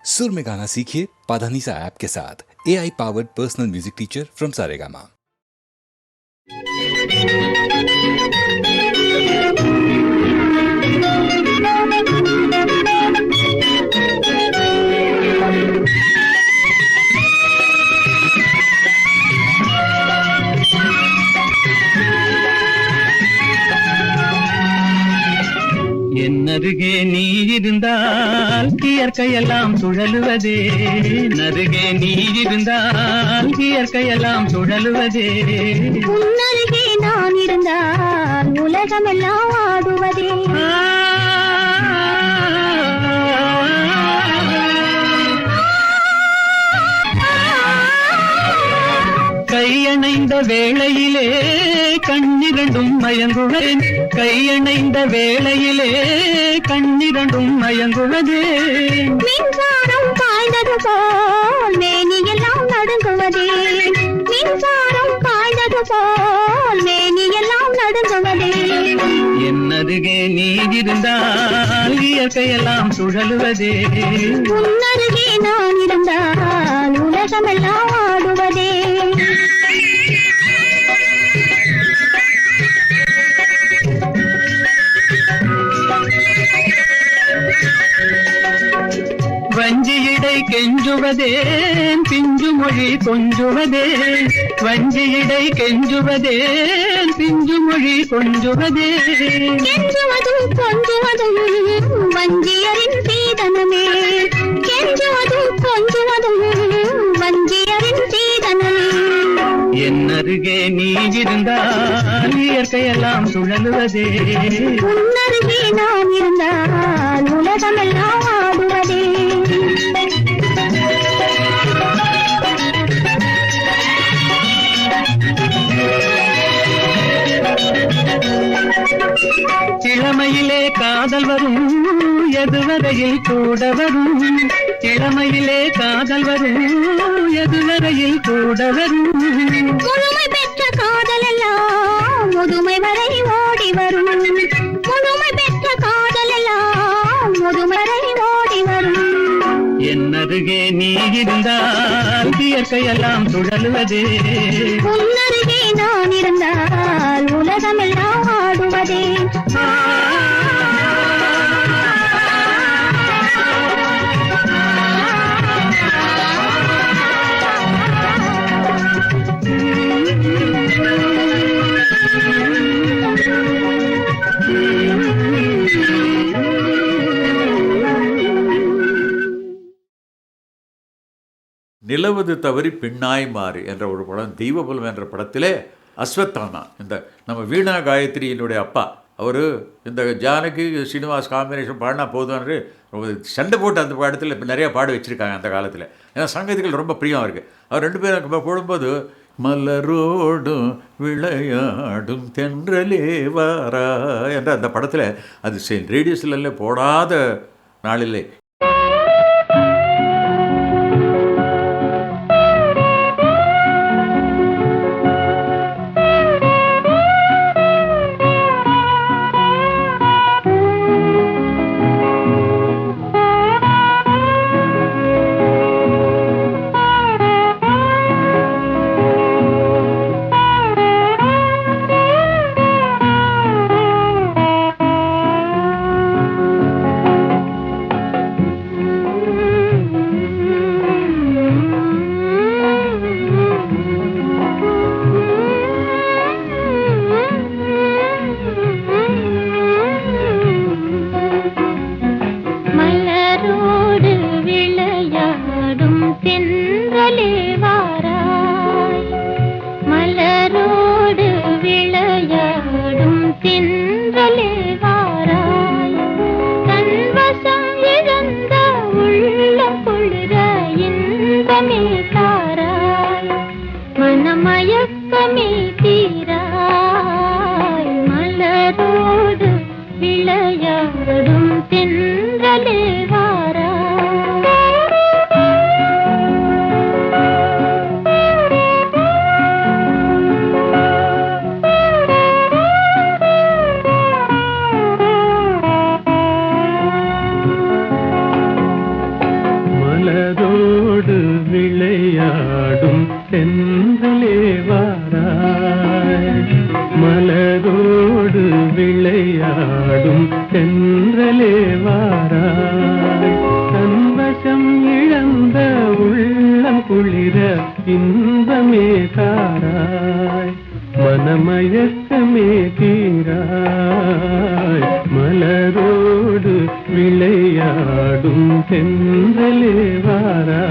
सुर में गाना सीखिए पाधानीसा ऐप के साथ। AI powered personal music teacher from Saregama. என்னருகே நீ இருந்தால் இயற்கையெல்லாம் சுழலுவதே, நருகே நீ இருந்தால் இயற்கையெல்லாம் சுழலுவதே. உன்னருகே நான் இருந்தால் உலகமெல்லாம் ஆடுவதே. கையணைந்த வேளையிலே கண்ணிரண்டும் மயங்குவேன், கையணைந்த வேளையிலே கண்ணிரண்டும் மயங்குவதே. மின்சாரம் பாய்ந்தது போல் மேனியெல்லாம் நடுங்குவதே, மின்சாரம் பாய்ந்தது போல் மேனியெல்லாம் நடுங்குவதே. என்னருகே நீ இருந்தால் இயற்கையெல்லாம் சுழலுவதே. உன்னருகே நான் இருந்தால் உலகமெல்லாம் ஆடுவதே. வஞ்சியிடை கெஞ்சுவதேன் பிஞ்சு மொழி கொஞ்சுவதே, வஞ்சியிடை கெஞ்சுவதேன் பிஞ்சு மொழி கொஞ்சுவதே. கெஞ்சுவதும் கொஞ்சுவதும் வஞ்சியரின் சீதனமே, கெஞ்சுவதும் கொஞ்சுவதும் வஞ்சியரின் சீதனமே. என்னருகே நீ இருந்தால் இயற்கையெல்லாம் சுழலுவதே. உன்னருகே நான் இருந்தால் உலகமெல்லாம் ஆடுவதே. இளமையிலே காதல் வரும் எதுவரையில் கூட வரும், இளமையிலே காதல் வரும் எதுவரையில் கூட வரும். முழுமை பெற்ற காதல் எல்லாம் முதுமை வரை ஓடி வரும், முழுமை பெற்ற காதல் எல்லாம் முதுமை வரை ஓடி வரும். என்னருகே நீ இருந்தால் இயற்கையெல்லாம் சுழலுவதே. உன்னருகே நான் இருந்தால் உலகமெல்லாம் ஆடுவதே. நிலவது தவறி பின்னாய் மாறு என்ற ஒரு படம், தெய்வபலம் என்ற படத்திலே அஸ்வத்தானா, இந்த நம்ம வீணா காயத்ரியினுடைய அப்பா, அவர் இந்த ஜானகி ஸ்ரீனிவாஸ் காம்பினேஷன் பாடினா போதும்னு ரொம்ப சண்டை போட்டு அந்த படத்தில் இப்போ நிறையா பாட வச்சுருக்காங்க அந்த காலத்தில். ஏன்னா சங்கீதங்கள் ரொம்ப பிரியம் இருக்குது. அவர் ரெண்டு பேரும் போடும்போது மலரோடும் விளையாடும் தென்றலே வாரா என்ற அந்த படத்தில் அது ரேடியோஸ்ல போடாத நாளிலே. மலரோடு விளையாடும் தென்றலே வாராய், மலரோடு விளையாடும் தென்றலே வாராய், தன்வசம் இழந்த உள்ளம் குளிர இன்பமே தாராய், மனமயக்கமே தீராய், மலரோடு விளையாடும் தென்றலே வாராய்.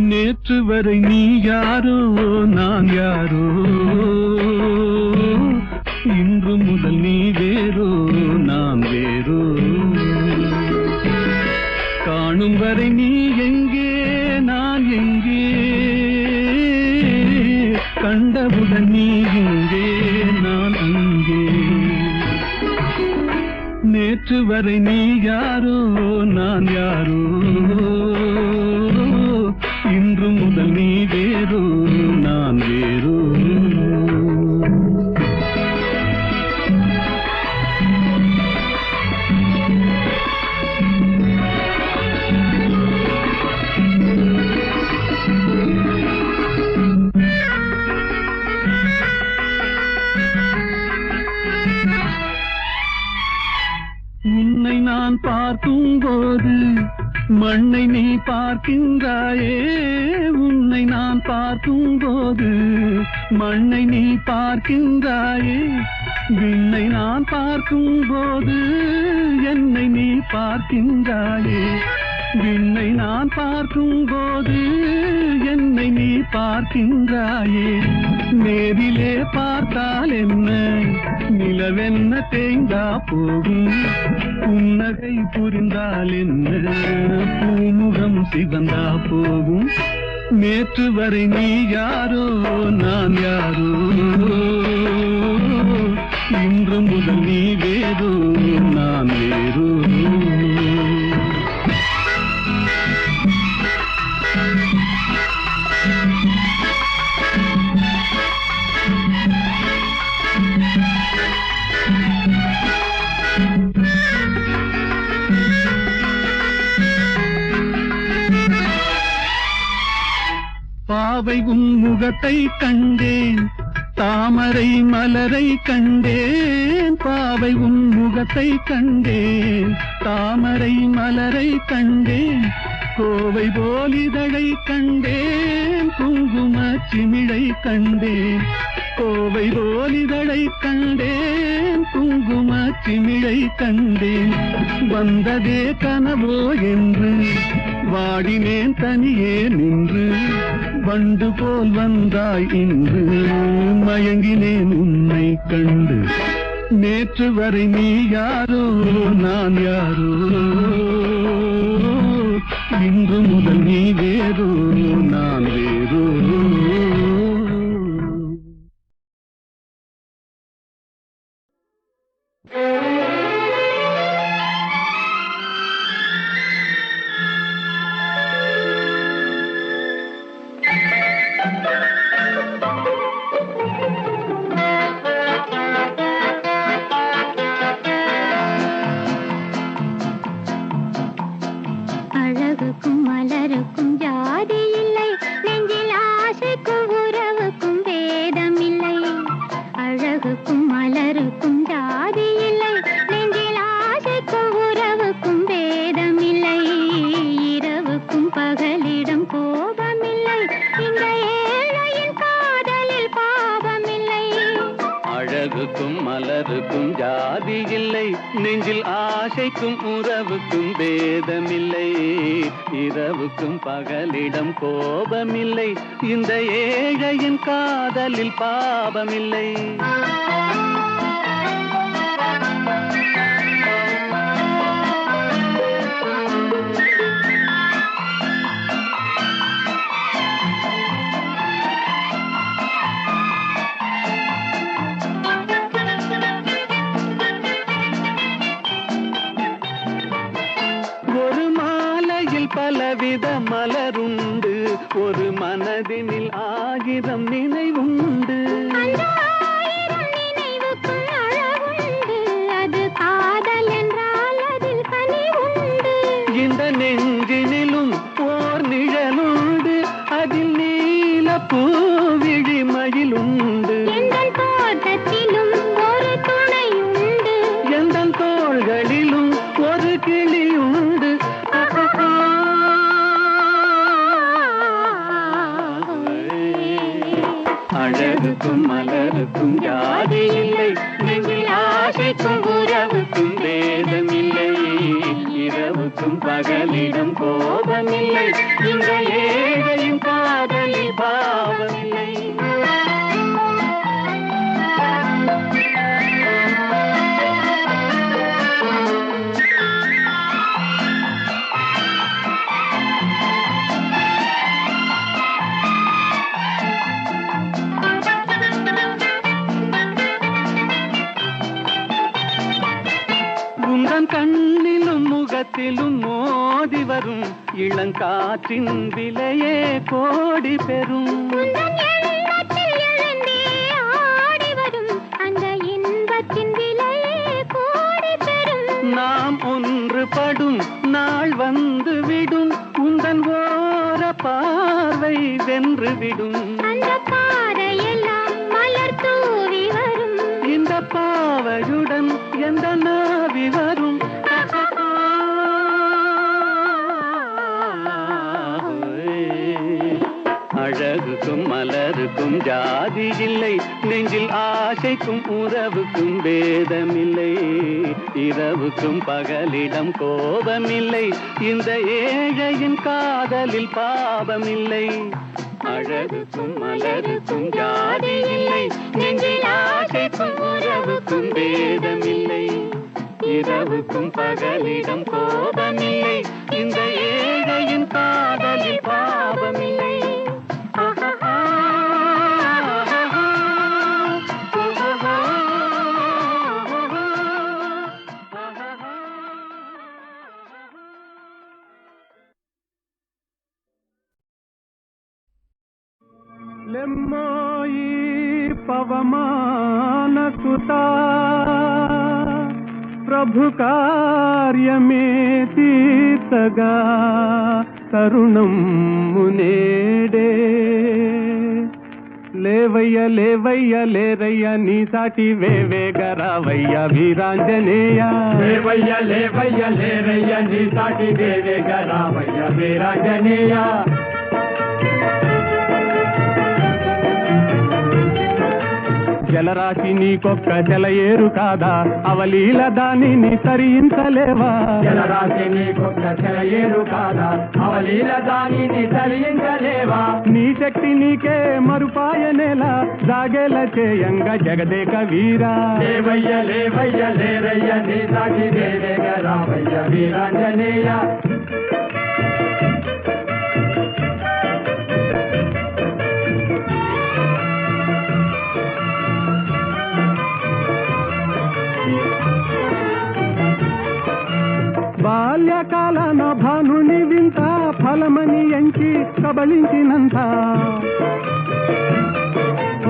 நேற்று வரை நீ யாரோ நான் யாரோ, இன்று முதல் நீ வேறோ நான் வேறோ. வரை நீ எங்கே நான் எங்கே, கண்டவுடன் நீ இங்கே நான் அங்கே. நேற்று வரை நீ யாரோ நான் யாரோ, இன்று முதல் நீ வேறோ நான் வேறோ. உன்னை நான் பார்க்கும் போது மண்ணை நீ பார்க்கின்றாயே, உன்னை நான் பார்க்கும் போது மண்ணை நீ பார்க்கின்றாயே, விண்ணை நான் பார்க்கும் போது என்னை நீ பார்க்கின்றாயே, விண்ணை நான் பார்க்கும் போது என்னை நீ பார்க்கின்றாயே. நேரிலே பார்த்தால் என்ன, நிலவென்ன தேய்ந்தா போகும், புன்னகை புரிந்தால் என்ன, பூமுகம் சிவந்தா போகும். நேற்று வரை நீ யாரோ நான் யாரோ, இன்று முதல் நீ வேறோ நான் வேறோ. பாவை உன் முகத்தை கண்டேன், தாமரை மலரை கண்டேன், பாவை உன் முகத்தை கண்டேன், தாமரை மலரை கண்டேன், கோவை போலிதழை கண்டேன், குங்கும சிமிழை கண்டேன், கோவை போலிதழை கண்டேன், குங்கும சிமிழை கண்டேன். வந்ததே கனவோ என்று வாடினேன் தனியே நின்று, வண்டு போல் வந்தாய் இன்று மயங்கினேன் உன்னை கண்டு. நேற்று வரை நீ யாரோ நான் யாரோ, இன்று முதல் நீ வேறோ நான் வேறோ. அழகுக்கும் மலருக்கும் ஜாதி இல்லை, நெஞ்சில் ஆசைக்கும் உறவுக்கும் வேதம் இல்லை. அழகுக்கும் மலருக்கும் ஜாதி இல்லை, நெஞ்சில் ஆசைக்கும் உறவுக்கும் வேதம் இல்லை. இரவுக்கும் பகலிடம் கோபமில்லை, இந்த ஏழையின் காதலில் பாவமில்லை. அழகுக்கும் மலருக்கும் ஜாதி இல்லை, நெஞ்சில் ஆசைக்கும் உறவுக்கும் பேதமில்லை. இரவுக்கும் பகலிடம் கோபமில்லை, இந்த ஏழையின் காதலில் பாவமில்லை. பலவித மலருண்டு, ஒரு மனதினில் 1000 நினைவுண்டு. நினைவுக்கும் அழகுண்டு, அது காதல் என்றால் அதில் கனிவுண்டு. இந்த நெஞ்சினிலும் ஓர் நிழலுண்டு, அதில் நீல பூவிழிமயிலுண்டு. எங்கள் தோட்டத்திலும் ஒரு துணையுண்டு, எந்தன் தோள்களிலும் ஒரு கிளியுண்டு. அழகுக்கும் மலருக்கும் ஜாதி இல்லை, நெஞ்சில் ஆசைக்கும் உறவுக்கும் வேதமில்லை. இரவுக்கும் பகலிடம் கோபமில்லை, இந்த ஏழையின் காதலில் பாவமில்லை. உலகத்திலும் மோதி வரும் இளங்காற்றின் விலையே கோடி பெறும். உந்தன் எண்ணத்தில் எழுந்தே ஆடி வரும் அந்த இன்பத்தின் விலையே கோடி பெறும். நாம் ஒன்றுபடும் நாள் வந்து விடும், உந்தன் ஓர பார்வை வென்று விடும். அந்த பாறையெல்லாம் மலர் தூவி வரும், இந்த பாவையுடன் எந்த நாவி வரும். அழகுக்கும் மலருக்கும் ஜாதி இல்லை, நெஞ்சில் ஆசைக்கும் உறவுக்கும் பேதமில்லை. இரவுக்கும் பகலிடம் கோபமில்லை, இந்த ஏழையின் காதலில் பாவமில்லை. அழகுக்கும் மலருக்கும் ஜாதி இல்லை, நெஞ்சில் ஆசைக்கும் உறவுக்கும் பேதமில்லை. இரவுக்கும் பகலிடம் கோபமில்லை, இந்த ஏழையின் காதலில் பாவமில்லை. లెమ్మోయి పవమాన సుతా ప్రభు కార్యమే తీర్చగా కరుణం మునేడే. లేవయ్య లేవయ్య లేరయ్య నీ సాటి వేవేగరావయ్య వీరాంజనేయ. లేవయ్య లేవయ్య లేరయ్య నీ సాటి వేవేగరావయ్య వీరాంజనేయ. జలరాశి నీకొక్క జలయేరు కాదా, అవలీల దానిని తరించలేవా. జలరాశి నీకొక్క జలయేరు కాదా, అవలీల దానిని తరించలేవా. నీ శక్తి నీకే మరుపాయనేలా, జాగేల చేయంగా జగదేక వీరా. లేవయ్య లేవయ్య లేరయ్య నీ సాటి వేవేగరావయ్య వీరాంజనేయ. బాల్యకాలన భానుని వింత ఫలమని ఎంచి కబళించినంత.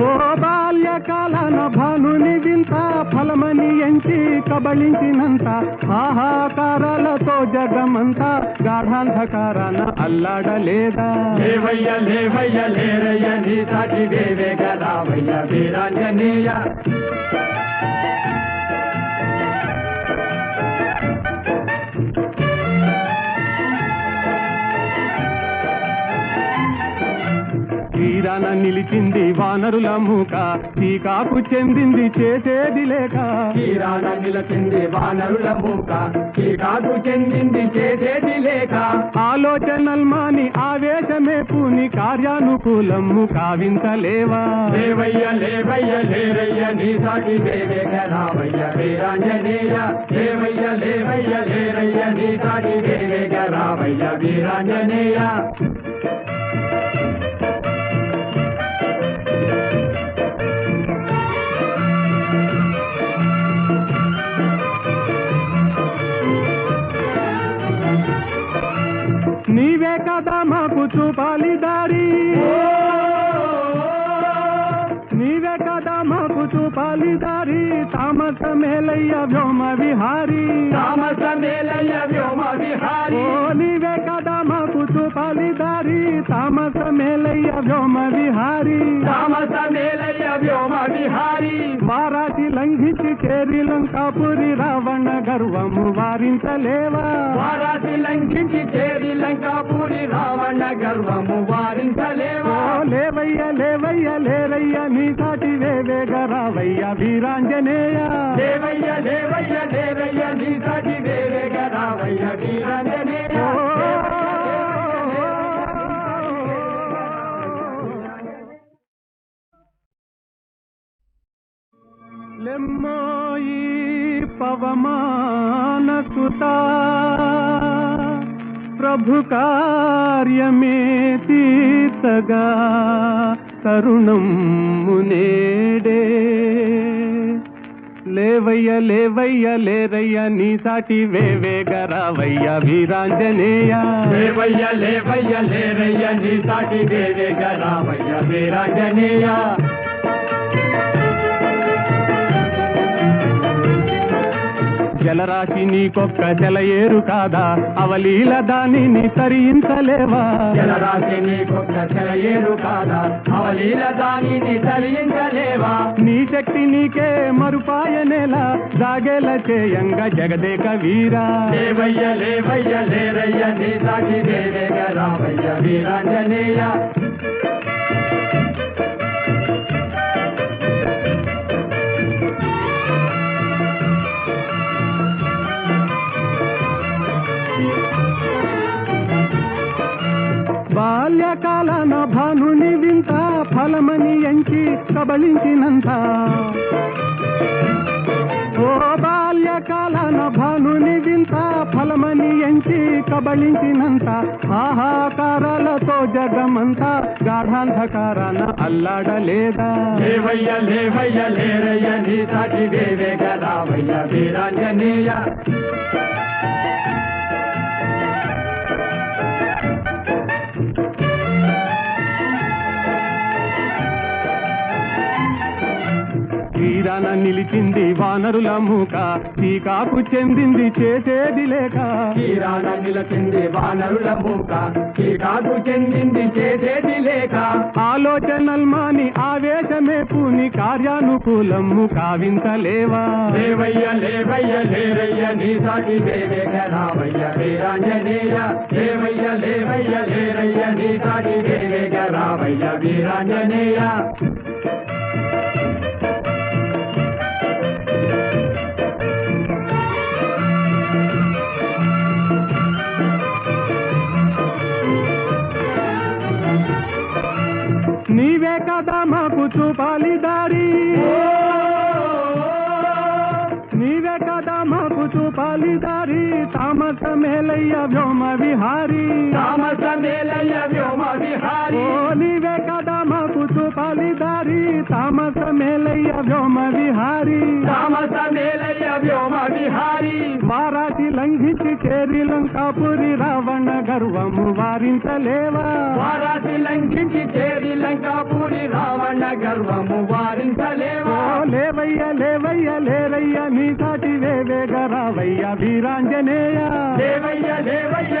ఓ బాల్యకాలన భానుని వింత ఫలమని ఎంచి కబళించినంత. ఆహాకారాలతో జగమంతా గాఢాంధకారాన అల్లాడలేదా. లేవయ్య లేవయ్య లేరయ్య నీ సాటి వేవేగరావయ్య వీరాంజనేయ. తీరాన నిలిచింది వానరుల మూక, టీకాకు చెందింది చేసేది లేక. తీరాన నిలిచింది వానరుల మూక, టీకాకు చెందింది చేసేది లేక. ఆలోచనల్మాని ఆవేశమే పూని కార్యానుకూలము కావించలేవా. లేవయ్య లేవయ్య లేరయ్య నీ సాటి వేవేగరావయ్య వీరాంజనేయ. లేవయ్య లేవయ్య లేరయ్య నీ సాటి వేవేగరావయ్య వీరాంజనేయ. నీవే కదా మాకు చూపాలి దారి, నీవే కదా మాకు చూపాలి దారి. తామస మేలయ్య వ్యోమ విహారీ, తామస మేలయ్య వ్యోమ విహారీ. ఓ నీవే కదా మాకు చూపాలి దారి. తామస మేలయ్య వ్యోమ విహారీ, తామస మేలయ్య వ్యోమ విహారీ. వారాసి లంఘించి చేరి లంకాపురి రావణ గర్వము వారించలేవా. వారాసి లంఘించి చేరి లంకాపురి రావణ గర్వము వారించలేవా. లేవయ్య లేవయ్య లేరయ్య నీ సాటి వేవేగరావయ్య వీరాంజనేయ. లేవయ్య లేవయ్య లేరయ్య నీ సాటి వేవేగరావయ్య వీరాంజనేయ. లెమ్మోయి పవమాన సుతా ప్రభు కార్యమే తీర్చగా కరుణం మునేడే. లేవయ్య లేవయ్య లేరయ్య నీ సాటి వేవేగరావయ్య వీరాంజనేయ లేవయ్య లేవయ్య లేరయ్య నీ సాటి వేవేగరావయ్య వీరాంజనేయ జలరాశి నీకొక్క జలయేరు కాదా అవలీల దానిని తరించలేవా జలరాశి నీకొక్క జలయేరు కాదా అవలీల దానిని తరించలేవా నీ శక్తి నీకే మరుపాయనేలా జాగేల చేయంగ జగదేక వీరా లేవయ్య లేవయ్య లేరయ్య నీ సాటి వేవేగరావయ్య వీరాంజనేయ బాల్యకాలన భానుని వింత ఫలమని ఎంచి కబళించినంత ఓ బాల్యకాలన భానుని వింత ఫలమని ఎంచి కబళించినంత ఆహాకారాలతో జగమంతా గాఢాంధకారాన అల్లాడలేదా లేవయ్య లేవయ్య లేరయ్య నీ సాటి వేవేగరావయ్య వీరాంజనేయ తీరాన నిలిచింది వానరుల మూక టీకాకు చెందింది చేసేది లేక తీరాన నిలచింది వానరుల మూక టీకాకు చెందింది చేసేది లేక ఆలోచనల్మాని ఆవేశమే పూని కార్యానుకూలము కావించలేవా లేవయ్య లేవయ్య లేరయ్య నీ సాటి వేవేగరావయ్య వీరాంజనేయ లేవయ్య లేవయ్య లేరయ్య నీ సాటి వేవేగరావయ్య వీరాంజనేయ నీవే కదా మాకు చూపాలి దారి నీవే కదా మాకు చూపాలి దారి తామస మేలయ్య వ్యోమ విహారీ తామస మేలయ్య వ్యోమ విహారీ ఓ నీవే కదా మాకు చూపాలి దారి తామస మేలయ్య వ్యోమ విహారీ తామస మేలయ్య వ్యోమ విహారీ వారాటి లంఘించి చేరి లంకాపురి రావణ గర్వము వారించలేవా వారాసి లంఘించి చేరి లంకాపురి రావణ గర్వము వారించలేవా ఓ లేవయ్య లేవయ్య లేరయ్య నీ సాటి వేవేగరావయ్య వీరాంజనేయ లేవయ్య లేవయ్య